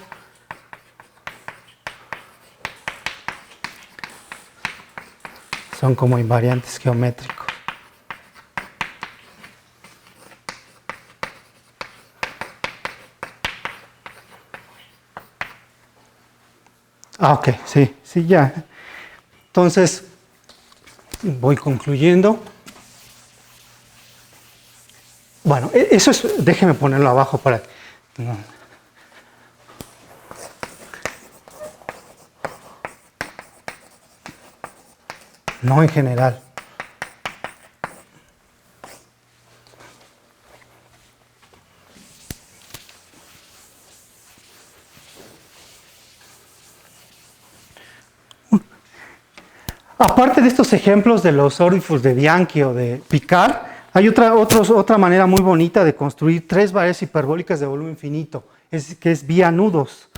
[SPEAKER 2] son como invariantes geométricos. Ok, sí, ya. Entonces, voy concluyendo. Bueno, eso es, déjeme ponerlo abajo para que... No en general. Aparte de estos ejemplos de los Ordifus de Bianchi o de Picard, hay otra manera muy bonita de construir tres variedades hiperbólicas de volumen finito, que es vía nudos.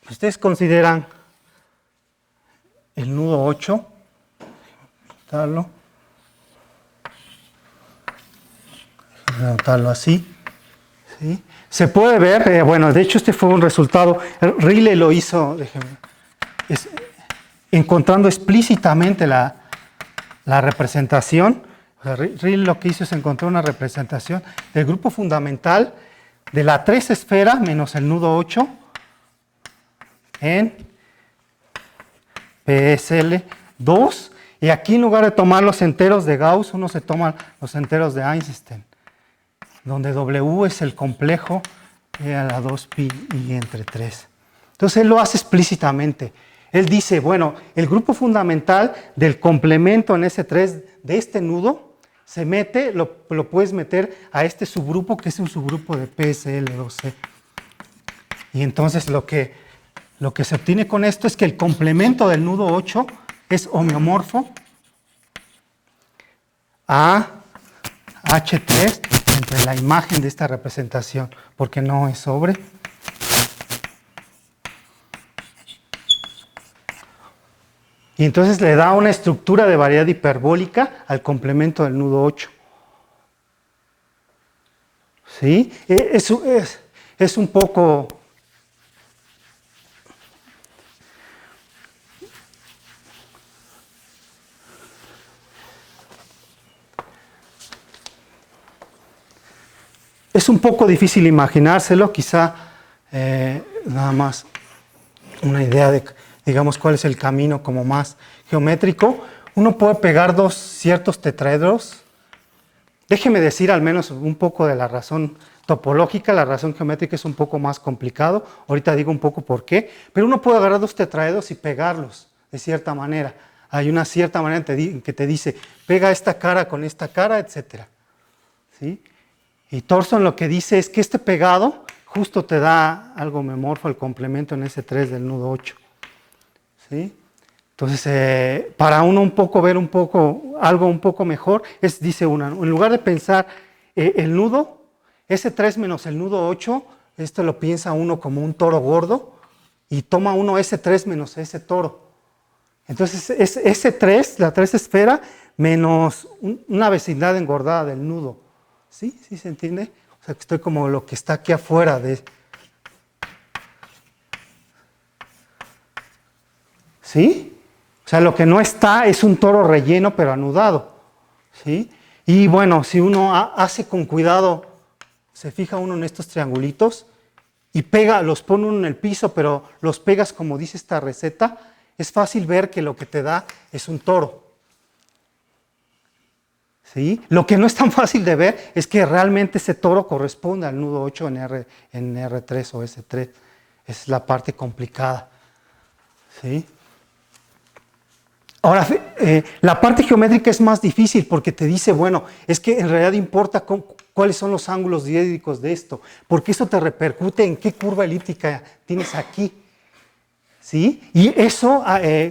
[SPEAKER 2] Ustedes consideran el nudo 8, anotarlo así. ¿Sí? Se puede ver, bueno, de hecho este fue un resultado, Riley lo hizo, encontrando explícitamente la representación. O sea, Riley lo que hizo es encontrar una representación del grupo fundamental de la 3 esfera menos el nudo 8 en PSL2. Y aquí en lugar de tomar los enteros de Gauss, uno se toma los enteros de Einstein, donde W es el complejo e a la 2pi y entre 3. Entonces él lo hace explícitamente. Él dice, bueno, el grupo fundamental del complemento en S3 de este nudo se mete, lo puedes meter a este subgrupo que es un subgrupo de PSL2C. Y entonces lo que se obtiene con esto es que el complemento del nudo 8 es homeomorfo a H3 entre la imagen de esta representación, porque no es sobre. Y entonces le da una estructura de variedad hiperbólica al complemento del nudo 8. ¿Sí? Es un poco... es un poco difícil imaginárselo, quizá nada más una idea de, digamos, cuál es el camino como más geométrico. Uno puede pegar ciertos tetraedros. Déjeme decir al menos un poco de la razón topológica. La razón geométrica es un poco más complicado. Ahorita digo un poco por qué. Pero uno puede agarrar 2 tetraedros y pegarlos de cierta manera. Hay una cierta manera que te dice, pega esta cara con esta cara, etc. ¿Sí? Y Thorson lo que dice es que este pegado justo te da algo memorfo, el complemento en S3 del nudo 8. ¿Sí? Entonces, para uno un poco ver algo un poco mejor, dice uno, en lugar de pensar el nudo, S3 menos el nudo 8, esto lo piensa uno como un toro gordo, y toma uno S3 menos ese toro. Entonces, es S3, la 3 esfera, menos una vecindad engordada del nudo. ¿Sí? ¿Sí se entiende? O sea, que estoy como lo que está aquí afuera de... ¿Sí? O sea, lo que no está es un toro relleno, pero anudado. ¿Sí? Y bueno, si uno hace con cuidado, se fija uno en estos triangulitos y los pone uno en el piso, pero los pegas como dice esta receta, es fácil ver que lo que te da es un toro. ¿Sí? Lo que no es tan fácil de ver es que realmente ese toro corresponde al nudo 8 en R3 o S3. Es la parte complicada. ¿Sí? Ahora, la parte geométrica es más difícil porque te dice, bueno, es que en realidad importa cuáles son los ángulos diédricos de esto, porque eso te repercute en qué curva elíptica tienes aquí. ¿Sí? Y eso,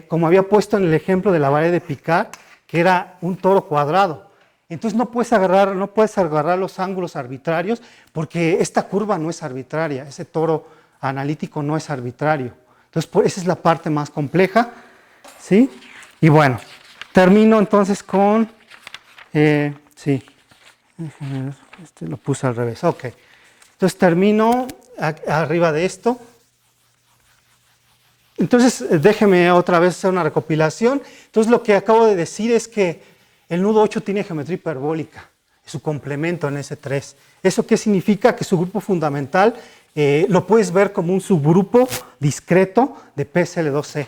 [SPEAKER 2] como había puesto en el ejemplo de la varilla de Picard, que era un toro cuadrado. Entonces no puedes agarrar los ángulos arbitrarios porque esta curva no es arbitraria, ese toro analítico no es arbitrario. Entonces esa es la parte más compleja. ¿Sí? Y bueno, termino entonces con... sí, lo puse al revés, ok. Entonces termino arriba de esto. Entonces déjeme otra vez hacer una recopilación. Entonces lo que acabo de decir es que el nudo 8 tiene geometría hiperbólica, su complemento en S3. ¿Eso qué significa? Que su grupo fundamental lo puedes ver como un subgrupo discreto de PSL2C.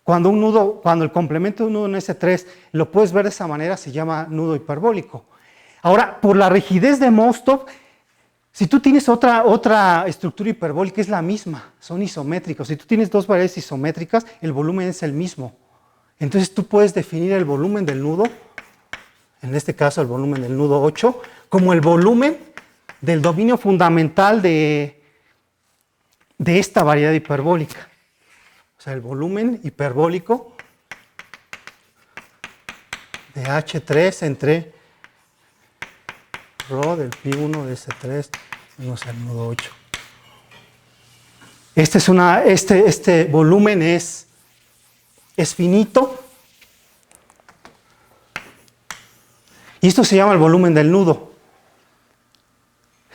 [SPEAKER 2] Cuando el complemento de un nudo en S3 lo puedes ver de esa manera, se llama nudo hiperbólico. Ahora, por la rigidez de Mostov, si tú tienes otra estructura hiperbólica, es la misma, son isométricos. Si tú tienes 2 variables isométricas, el volumen es el mismo. Entonces tú puedes definir el volumen del nudo, en este caso el volumen del nudo 8, como el volumen del dominio fundamental de esta variedad hiperbólica. O sea, el volumen hiperbólico de H3 entre ρ del pi1 de S3 menos el nudo 8. Este volumen es finito. Y esto se llama el volumen del nudo.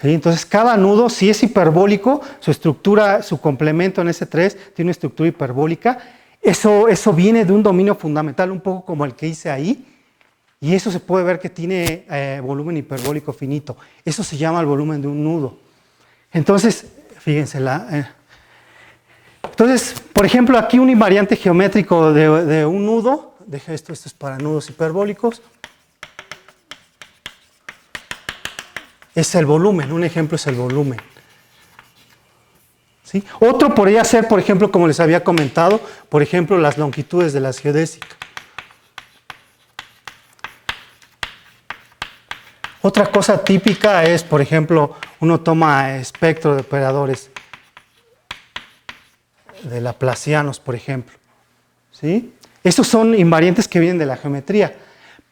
[SPEAKER 2] ¿Sí? Entonces, cada nudo, si es hiperbólico, su estructura, su complemento en S3 tiene una estructura hiperbólica. Eso viene de un dominio fundamental, un poco como el que hice ahí. Y eso se puede ver que tiene volumen hiperbólico finito. Eso se llama el volumen de un nudo. Entonces, fíjense, entonces, por ejemplo, aquí un invariante geométrico de un nudo. Esto es para nudos hiperbólicos. Es el volumen, un ejemplo es el volumen. ¿Sí? Otro podría ser, por ejemplo, como les había comentado, por ejemplo, las longitudes de la geodésica. Otra cosa típica es, por ejemplo, uno toma espectro de operadores de laplacianos, por ejemplo. ¿Sí? Estos son invariantes que vienen de la geometría.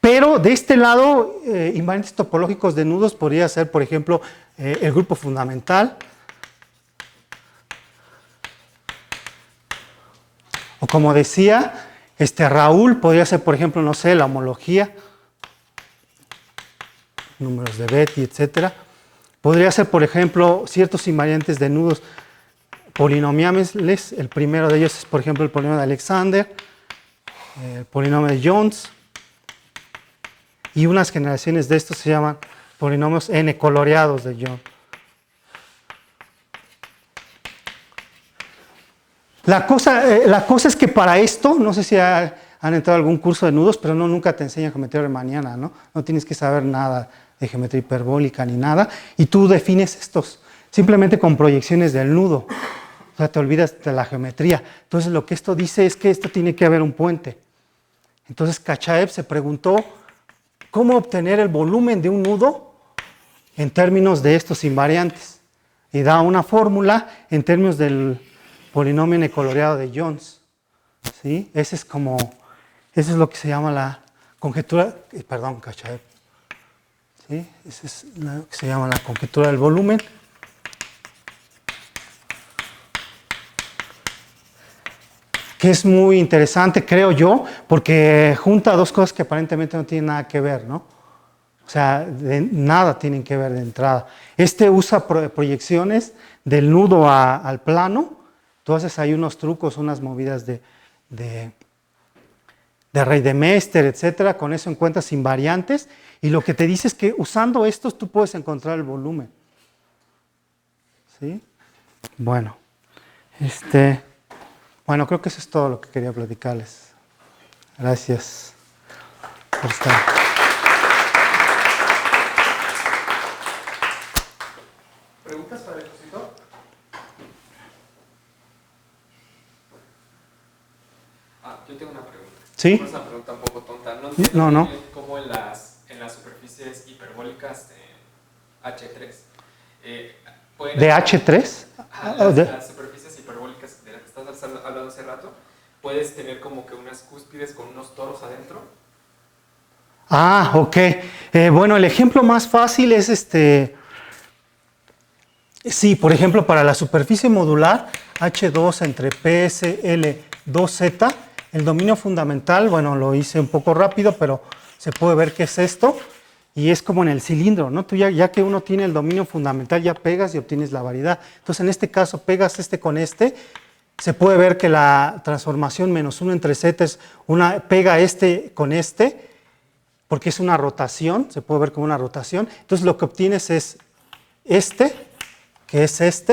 [SPEAKER 2] Pero de este lado, invariantes topológicos de nudos podría ser, por ejemplo, el grupo fundamental. O como decía, Raúl podría ser, por ejemplo, no sé, la homología, números de Betti, etc. Podría ser, por ejemplo, ciertos invariantes de nudos polinomiales. El primero de ellos es, por ejemplo, el polinomio de Alexander, el polinomio de Jones. Y unas generaciones de estos se llaman polinomios n coloreados de Jones. La cosa es que para esto, no sé si han entrado a algún curso de nudos, pero nunca te enseñan geometría riemanniana, ¿no? No tienes que saber nada de geometría hiperbólica ni nada, y tú defines estos simplemente con proyecciones del nudo. O sea, te olvidas de la geometría. Entonces, lo que esto dice es que esto tiene que haber un puente. Entonces, Kachaev se preguntó cómo obtener el volumen de un nudo en términos de estos invariantes. Y da una fórmula en términos del polinomio necoloreado de Jones. ¿Sí? Eso es lo que se llama la conjetura, perdón, Kachaev. ¿Sí? Esa es lo que se llama la conjetura del volumen. Que es muy interesante, creo yo, porque junta dos cosas que aparentemente no tienen nada que ver, ¿no? O sea, nada tienen que ver de entrada. Usa proyecciones del nudo al plano. Entonces hay unos trucos, unas movidas de Rey de Mester, etcétera. Con eso encuentras invariantes. Y lo que te dice es que usando estos tú puedes encontrar el volumen. ¿Sí? Bueno, Bueno, creo que eso es todo lo que quería platicarles. Gracias por estar.
[SPEAKER 1] ¿Preguntas para el expositor? Yo tengo una pregunta.
[SPEAKER 2] ¿Sí?
[SPEAKER 1] Es una pregunta un poco tonta. No
[SPEAKER 2] No, no.
[SPEAKER 1] Cómo en las superficies hiperbólicas de H3
[SPEAKER 2] ¿De H3?
[SPEAKER 1] Las superficies hiperbólicas de las que estás hablando hace rato, puedes tener como que unas cúspides con unos toros adentro.
[SPEAKER 2] Ok. Bueno, el ejemplo más fácil es Sí, por ejemplo, para la superficie modular H2 entre PSL2Z, el dominio fundamental, bueno, lo hice un poco rápido, pero se puede ver qué es esto. Y es como en el cilindro, ¿no? Tú ya que uno tiene el dominio fundamental, ya pegas y obtienes la variedad. Entonces, en este caso, pegas con se puede ver que la transformación -1 entre Z es pega con porque es una rotación, se puede ver como una rotación. Entonces, lo que obtienes es que es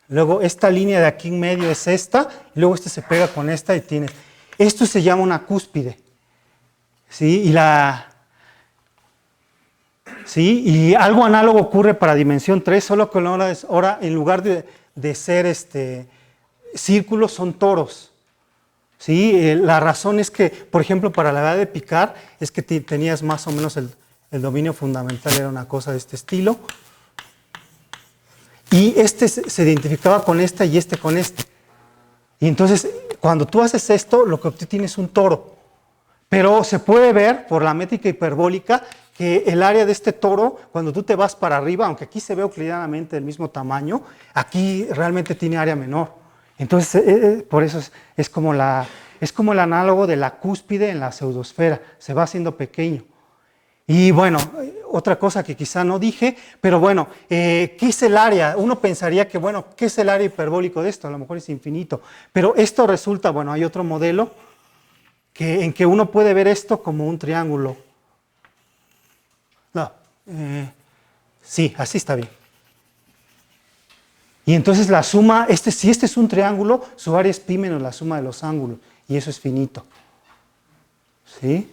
[SPEAKER 2] luego esta línea de aquí en medio es esta, y luego se pega con esta y tienes. Esto se llama una cúspide, ¿sí? Y algo análogo ocurre para dimensión 3, solo que ahora en lugar de ser círculos son toros. ¿Sí? La razón es que, por ejemplo, para la edad de picar, es que tenías más o menos el dominio fundamental, era una cosa de este estilo. Y se identificaba con esta y con este. Y entonces, cuando tú haces esto, lo que obtienes es un toro. Pero se puede ver por la métrica hiperbólica que el área de este toro, cuando tú te vas para arriba, aunque aquí se ve euclidianamente del mismo tamaño, aquí realmente tiene área menor. Entonces, por eso es como el análogo de la cúspide en la pseudosfera, se va haciendo pequeño. Y bueno, otra cosa que quizá no dije, pero bueno, ¿qué es el área? Uno pensaría que, bueno, ¿qué es el área hiperbólico de esto? A lo mejor es infinito. Pero esto resulta, bueno, hay otro modelo en que uno puede ver esto como un triángulo. No, sí, así está bien. Y entonces la suma, si este es un triángulo, su área es pi menos la suma de los ángulos, y eso es finito. ¿Sí?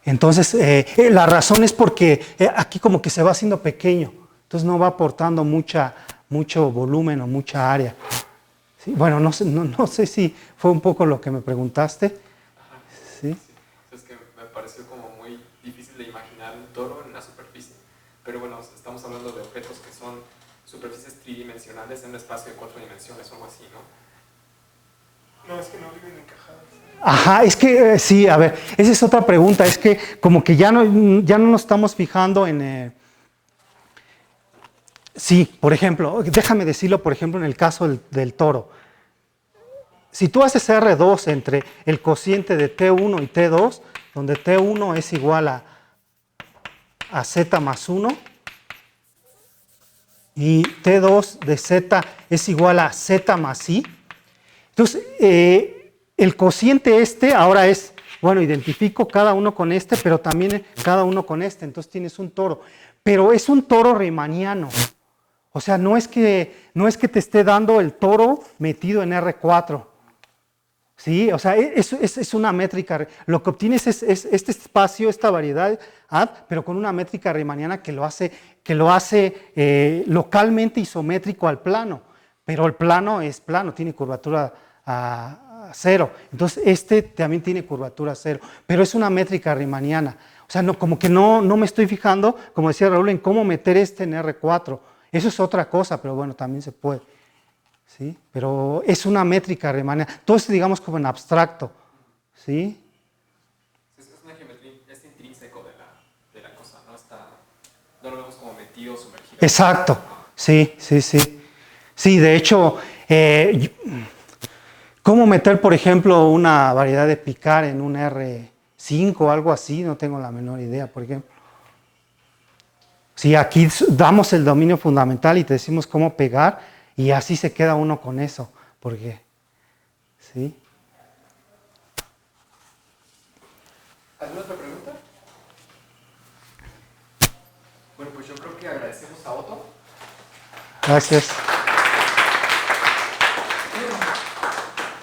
[SPEAKER 2] Entonces, la razón es porque aquí como que se va haciendo pequeño, entonces no va aportando mucho volumen o mucha área. ¿Sí? Bueno, no sé si fue un poco lo que me preguntaste. ¿Sí?
[SPEAKER 1] Es que me pareció como muy difícil de imaginar un toro en una superficie, pero bueno, estamos hablando de objetos que son superficies tridimensionales en un espacio de 4 dimensiones o algo así, ¿no?
[SPEAKER 3] No, es que no viven encajadas.
[SPEAKER 2] Ajá, es que sí, a ver, esa es otra pregunta, es que como que ya no nos estamos fijando en... sí, por ejemplo, déjame decirlo, por ejemplo, en el caso del toro. Si tú haces R2 entre el cociente de T1 y T2, donde T1 es igual a Z más 1, y T2 de Z es igual a Z más I, entonces el cociente ahora es, bueno, identifico cada uno con pero también cada uno con entonces tienes un toro. Pero es un toro riemanniano. O sea, no es que te esté dando el toro metido en R4. ¿Sí? O sea, es una métrica. Lo que obtienes es este espacio, esta variedad, pero con una métrica riemanniana que lo hace localmente isométrico al plano. Pero el plano es plano, tiene curvatura a cero. Entonces, este también tiene curvatura a cero. Pero es una métrica riemanniana. O sea, como que no me estoy fijando, como decía Raúl, en cómo meter este en R4. Eso es otra cosa, pero bueno, también se puede. ¿Sí? Pero es una métrica riemanniana. Todo esto, digamos, como en abstracto. ¿Sí?
[SPEAKER 1] Es una geometría, es intrínseco de la cosa, no lo vemos como metido, sumergido.
[SPEAKER 2] Exacto. Sí. Sí, de hecho, ¿cómo meter, por ejemplo, una variedad de picar en un R5 o algo así? No tengo la menor idea, por ejemplo. Si aquí damos el dominio fundamental y te decimos cómo pegar, y así se queda uno con eso, porque, ¿sí?
[SPEAKER 1] ¿Alguna otra pregunta? Bueno, pues yo creo que agradecemos a Otto.
[SPEAKER 2] Gracias.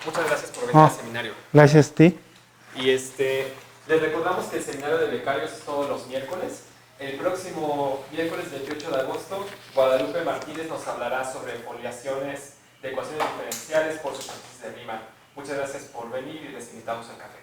[SPEAKER 1] Muchas gracias por venir al seminario.
[SPEAKER 2] Gracias a ti.
[SPEAKER 1] Y les recordamos que el seminario de becarios es todos los miércoles. El próximo miércoles 28 de agosto, Guadalupe Martínez nos hablará sobre foliaciones de ecuaciones diferenciales por superficies de Riemann. Muchas gracias por venir y les invitamos al café.